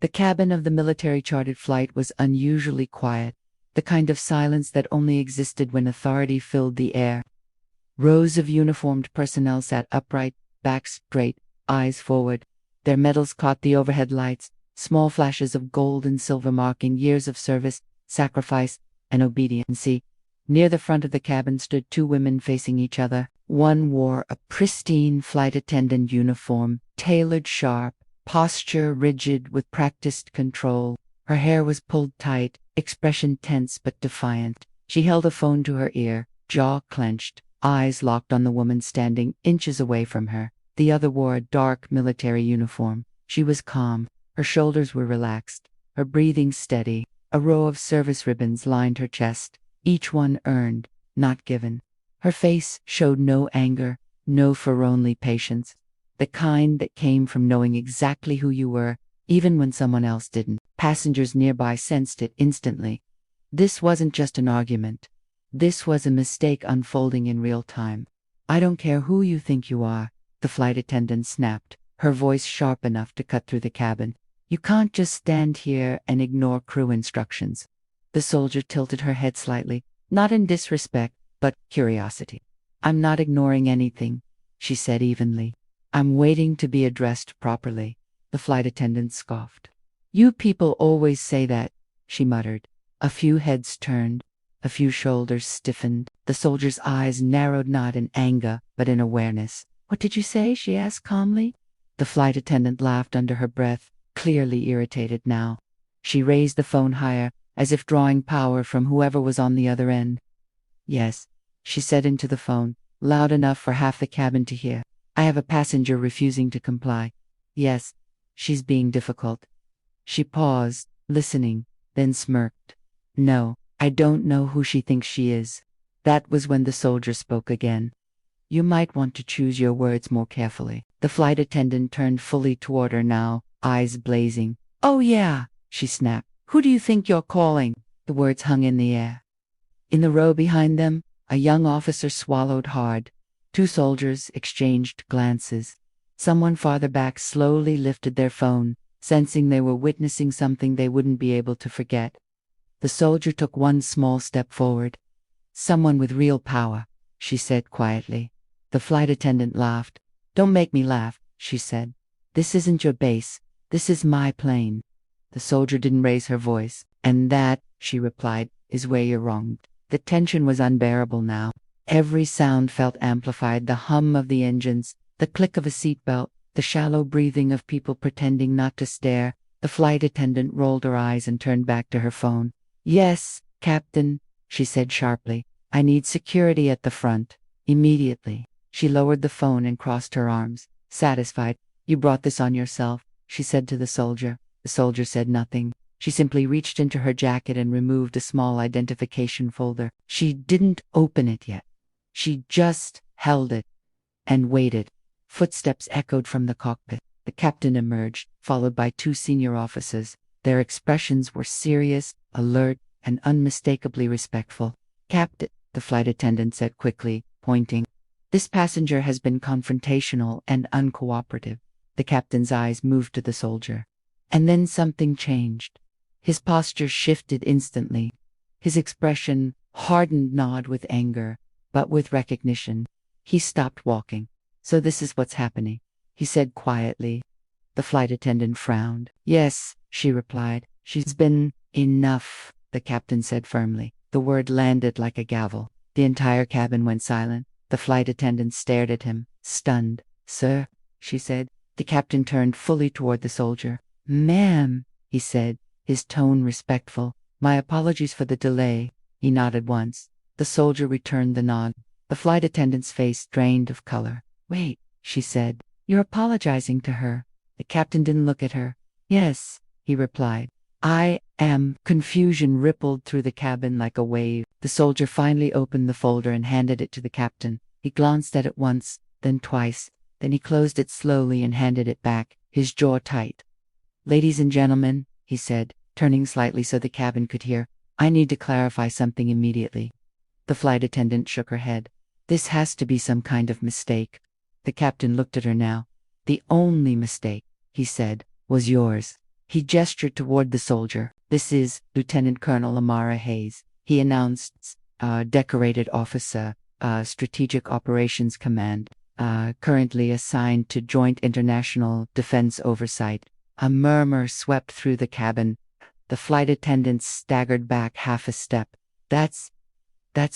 The cabin of the military-chartered flight was unusually quiet, the kind of silence that only existed when authority filled the air. Rows of uniformed personnel sat upright, backs straight, eyes forward. Their medals caught the overhead lights, small flashes of gold and silver marking years of service, sacrifice, and obedience. Near the front of the cabin stood two women facing each other. One wore a pristine flight attendant uniform, tailored sharp, posture rigid with practiced control. Her hair was pulled tight, expression tense but defiant. She held a phone to her ear, jaw clenched, eyes locked on the woman standing inches away from her. The other wore a dark military uniform. She was calm. Her shoulders were relaxed, her breathing steady. A row of service ribbons lined her chest, each one earned, not given. Her face showed no anger, no forlorn patience, the kind that came from knowing exactly who you were, even when someone else didn't. Passengers nearby sensed it instantly. This wasn't just an argument. This was a mistake unfolding in real time. "I don't care who you think you are," the flight attendant snapped, her voice sharp enough to cut through the cabin. "You can't just stand here and ignore crew instructions." The soldier tilted her head slightly, not in disrespect, but curiosity. "I'm not ignoring anything," she said evenly. "I'm waiting to be addressed properly." The flight attendant scoffed. "You people always say that," she muttered. A few heads turned, a few shoulders stiffened. The soldier's eyes narrowed not in anger, but in awareness. "What did you say?" she asked calmly. The flight attendant laughed under her breath, clearly irritated now. She raised the phone higher, as if drawing power from whoever was on the other end. "Yes," she said into the phone, loud enough for half the cabin to hear. "I have a passenger refusing to comply. Yes, she's being difficult." She paused, listening, then smirked. "No, I don't know who she thinks she is." That was when the soldier spoke again. "You might want to choose your words more carefully." The flight attendant turned fully toward her now, eyes blazing. "Oh yeah," she snapped. "Who do you think you're calling?" The words hung in the air. In the row behind them, a young officer swallowed hard. Two soldiers exchanged glances. Someone farther back slowly lifted their phone, sensing they were witnessing something they wouldn't be able to forget. The soldier took one small step forward. "Someone with real power," she said quietly. The flight attendant laughed. "Don't make me laugh," she said. "This isn't your base. This is my plane." The soldier didn't raise her voice. "And that," she replied, "is where you're wrong." The tension was unbearable now. Every sound felt amplified, the hum of the engines, the click of a seatbelt, the shallow breathing of people pretending not to stare. The flight attendant rolled her eyes and turned back to her phone. "Yes, Captain," she said sharply. "I need security at the front. Immediately." She lowered the phone and crossed her arms. Satisfied. "You brought this on yourself," she said to the soldier. The soldier said nothing. She simply reached into her jacket and removed a small identification folder. She didn't open it yet. She just held it and waited. Footsteps echoed from the cockpit. The captain emerged, followed by two senior officers. Their expressions were serious, alert, and unmistakably respectful. "Captain," the flight attendant said quickly, pointing. "This passenger has been confrontational and uncooperative." The captain's eyes moved to the soldier. And then something changed. His posture shifted instantly. His expression hardened not with anger, but with recognition. He stopped walking. "So this is what's happening," he said quietly. The flight attendant frowned. "Yes," she replied. "She's been enough," the captain said firmly. The word landed like a gavel. The entire cabin went silent. The flight attendant stared at him, stunned. "Sir," she said. The captain turned fully toward the soldier. "Ma'am," he said, his tone respectful. "My apologies for the delay." He nodded once. The soldier returned the nod. The flight attendant's face drained of color. "Wait," she said. "You're apologizing to her." The captain didn't look at her. "Yes," he replied. "I am." Confusion rippled through the cabin like a wave. The soldier finally opened the folder and handed it to the captain. He glanced at it once, then twice. Then he closed it slowly and handed it back, his jaw tight. "Ladies and gentlemen," he said, turning slightly so the cabin could hear, "I need to clarify something immediately." The flight attendant shook her head. "This has to be some kind of mistake." The captain looked at her now. "The only mistake," he said, "was yours." He gestured toward the soldier. "This is Lieutenant Colonel Amara Hayes," he announced, decorated officer, Strategic Operations Command, currently assigned to Joint International Defense Oversight. A murmur swept through the cabin. The flight attendant staggered back half a step. That's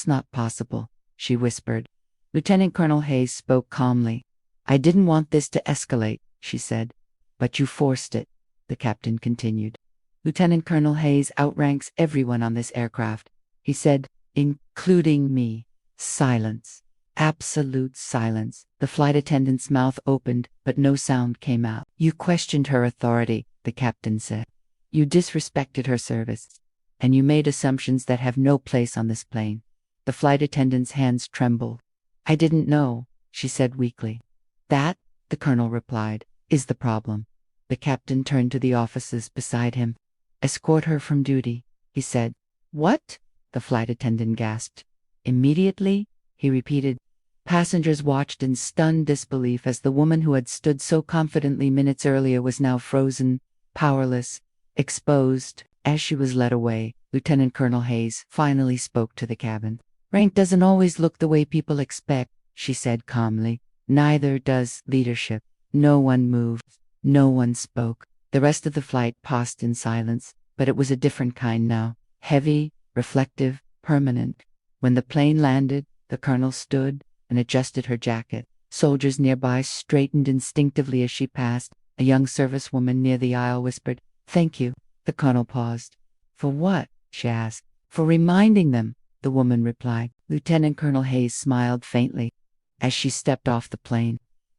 not possible," she whispered. Lieutenant Colonel Hayes spoke calmly. "I didn't want this to escalate," she said. "But you forced it," the captain continued. "Lieutenant Colonel Hayes outranks everyone on this aircraft," he said, "including me." Silence. Absolute silence. The flight attendant's mouth opened, but no sound came out. "You questioned her authority," the captain said. "You disrespected her service. And you made assumptions that have no place on this plane." The flight attendant's hands trembled. "I didn't know," she said weakly. "That," the colonel replied, "is the problem." The captain turned to the officers beside him. "Escort her from duty," he said. "What?" the flight attendant gasped. "Immediately?" he repeated. Passengers watched in stunned disbelief as the woman who had stood so confidently minutes earlier was now frozen, powerless, exposed. As she was led away, Lieutenant Colonel Hayes finally spoke to the cabin. "Rank doesn't always look the way people expect," she said calmly. "Neither does leadership." No one moved. No one spoke. The rest of the flight passed in silence, but it was a different kind now. Heavy, reflective, permanent. When the plane landed, the colonel stood and adjusted her jacket. Soldiers nearby straightened instinctively as she passed. A young servicewoman near the aisle whispered, "Thank you." The colonel paused. "For what?" she asked. "For reminding them," the woman replied. Lieutenant Colonel Hayes smiled faintly as she stepped off the plane.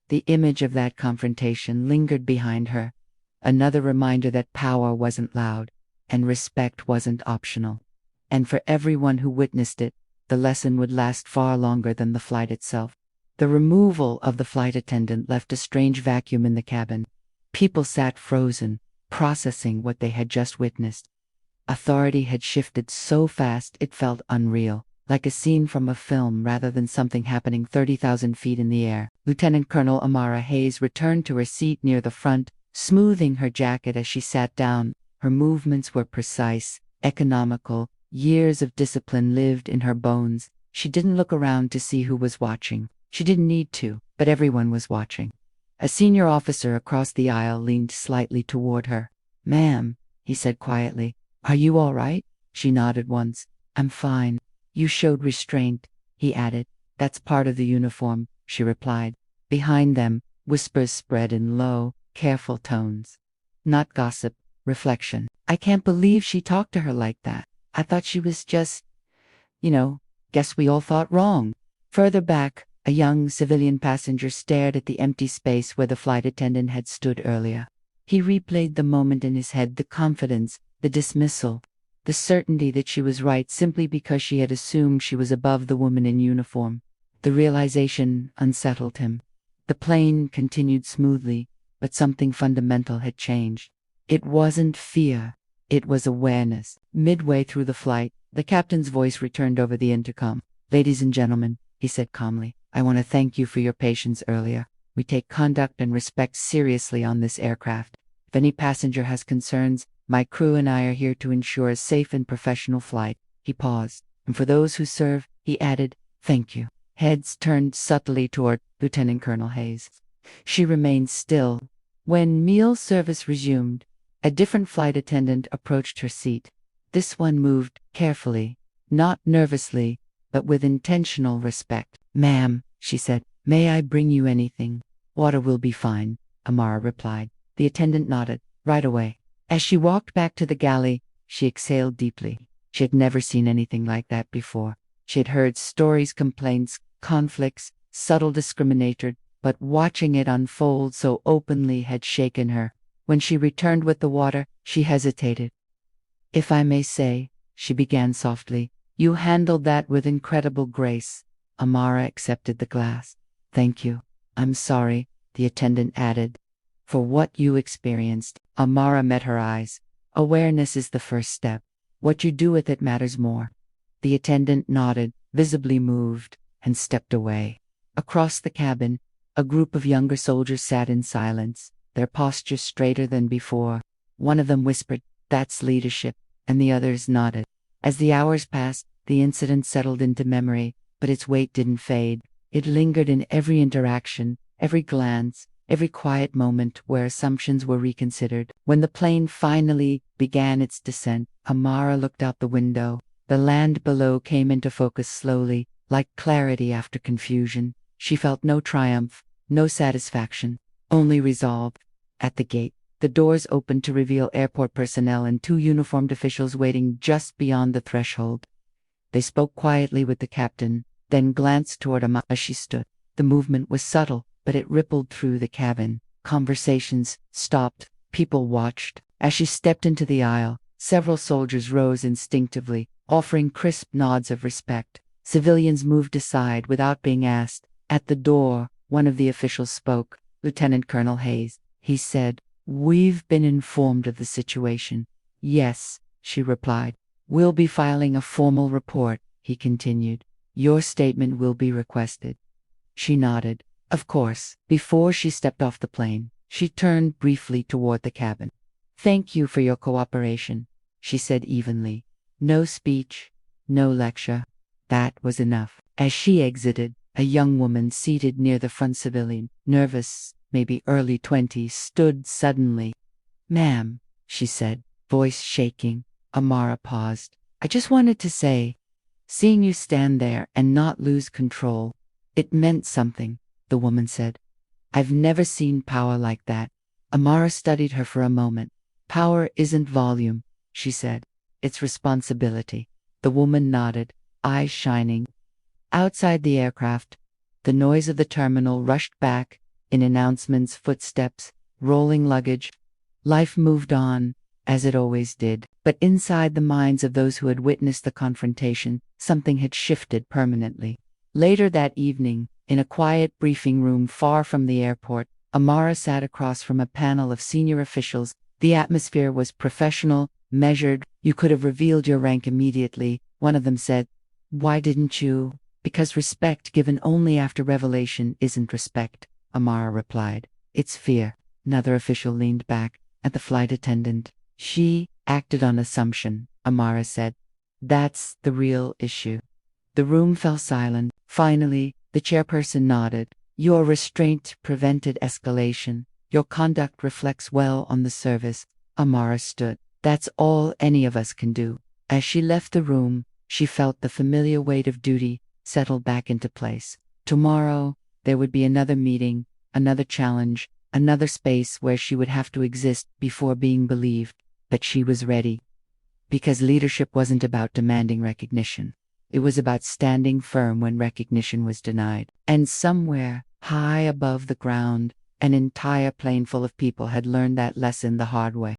The image of that confrontation lingered behind her. Another reminder that power wasn't loud and respect wasn't optional. And for everyone who witnessed it, the lesson would last far longer than the flight itself. The removal of the flight attendant left a strange vacuum in the cabin. People sat frozen, processing what they had just witnessed. Authority had shifted so fast it felt unreal, like a scene from a film rather than something happening 30,000 feet in the air. Lieutenant Colonel Amara Hayes returned to her seat near the front, smoothing her jacket as she sat down. Her movements were precise, economical. Years of discipline lived in her bones. She didn't look around to see who was watching. She didn't need to, but everyone was watching. A senior officer across the aisle leaned slightly toward her. "Ma'am," he said quietly, "are you all right?" She nodded once. "I'm fine." "You showed restraint," he added. "That's part of the uniform," she replied. Behind them, whispers spread in low, careful tones. Not gossip, reflection. "I can't believe she talked to her like that. I thought she was just, guess we all thought wrong." Further back, a young civilian passenger stared at the empty space where the flight attendant had stood earlier. He replayed the moment in his head, the confidence, the dismissal, the certainty that she was right simply because she had assumed she was above the woman in uniform. The realization unsettled him. The plane continued smoothly, but something fundamental had changed. It wasn't fear. It was awareness. Midway through the flight, the captain's voice returned over the intercom. "Ladies and gentlemen," he said calmly, "I want to thank you for your patience earlier. We take conduct and respect seriously on this aircraft. If any passenger has concerns, my crew and I are here to ensure a safe and professional flight." He paused. "And for those who serve," he added, "thank you." Heads turned subtly toward Lieutenant Colonel Hayes. She remained still. When meal service resumed, a different flight attendant approached her seat. This one moved carefully, not nervously, but with intentional respect. "Ma'am," she said, "may I bring you anything?" "Water will be fine," Amara replied. The attendant nodded. "Right away." As she walked back to the galley, she exhaled deeply. She had never seen anything like that before. She had heard stories, complaints, conflicts, subtle discrimination, but watching it unfold so openly had shaken her. When she returned with the water, she hesitated. "If I may say," she began softly, "you handled that with incredible grace." Amara accepted the glass. "Thank you. I'm sorry," the attendant added, "for what you experienced." Amara met her eyes. "Awareness is the first step. What you do with it matters more." The attendant nodded, visibly moved, and stepped away. Across the cabin, a group of younger soldiers sat in silence, their postures straighter than before. One of them whispered, "That's leadership," and the others nodded. As the hours passed, the incident settled into memory, but its weight didn't fade. It lingered in every interaction, every glance, every quiet moment where assumptions were reconsidered. When the plane finally began its descent, Amara looked out the window. The land below came into focus slowly, like clarity after confusion. She felt no triumph, no satisfaction, only resolve. At the gate, the doors opened to reveal airport personnel and two uniformed officials waiting just beyond the threshold. They spoke quietly with the captain, then glanced toward Amara as she stood. The movement was subtle, but it rippled through the cabin. Conversations stopped, people watched. As she stepped into the aisle, several soldiers rose instinctively, offering crisp nods of respect. Civilians moved aside without being asked. At the door, one of the officials spoke, Lieutenant Colonel Hayes. He said, "We've been informed of the situation." "Yes," she replied. "We'll be filing a formal report," he continued. "Your statement will be requested." She nodded. Of course. Before she stepped off the plane, she turned briefly toward the cabin. "Thank you for your cooperation," she said evenly. No speech, no lecture. That was enough. As she exited, a young woman seated near the front civilian, nervous, maybe early 20s, stood suddenly. "Ma'am," she said, voice shaking. Amara paused. "I just wanted to say, seeing you stand there and not lose control, it meant something," the woman said. "I've never seen power like that." Amara studied her for a moment. "Power isn't volume," she said. "It's responsibility." The woman nodded, eyes shining. Outside the aircraft, the noise of the terminal rushed back, in announcements, footsteps, rolling luggage. Life moved on, as it always did. But inside the minds of those who had witnessed the confrontation, something had shifted permanently. Later that evening, in a quiet briefing room far from the airport, Amara sat across from a panel of senior officials. The atmosphere was professional, measured. "You could have revealed your rank immediately," one of them said. "Why didn't you?" "Because respect given only after revelation isn't respect," Amara replied. "It's fear." Another official leaned back at the flight attendant. "She acted on assumption," Amara said. "That's the real issue." The room fell silent. Finally, the chairperson nodded. "Your restraint prevented escalation. Your conduct reflects well on the service." Amara stood. "That's all any of us can do." As she left the room, she felt the familiar weight of duty settle back into place. Tomorrow, there would be another meeting, another challenge, another space where she would have to exist before being believed. But she was ready. Because leadership wasn't about demanding recognition. It was about standing firm when recognition was denied. And somewhere, high above the ground, an entire plane full of people had learned that lesson the hard way.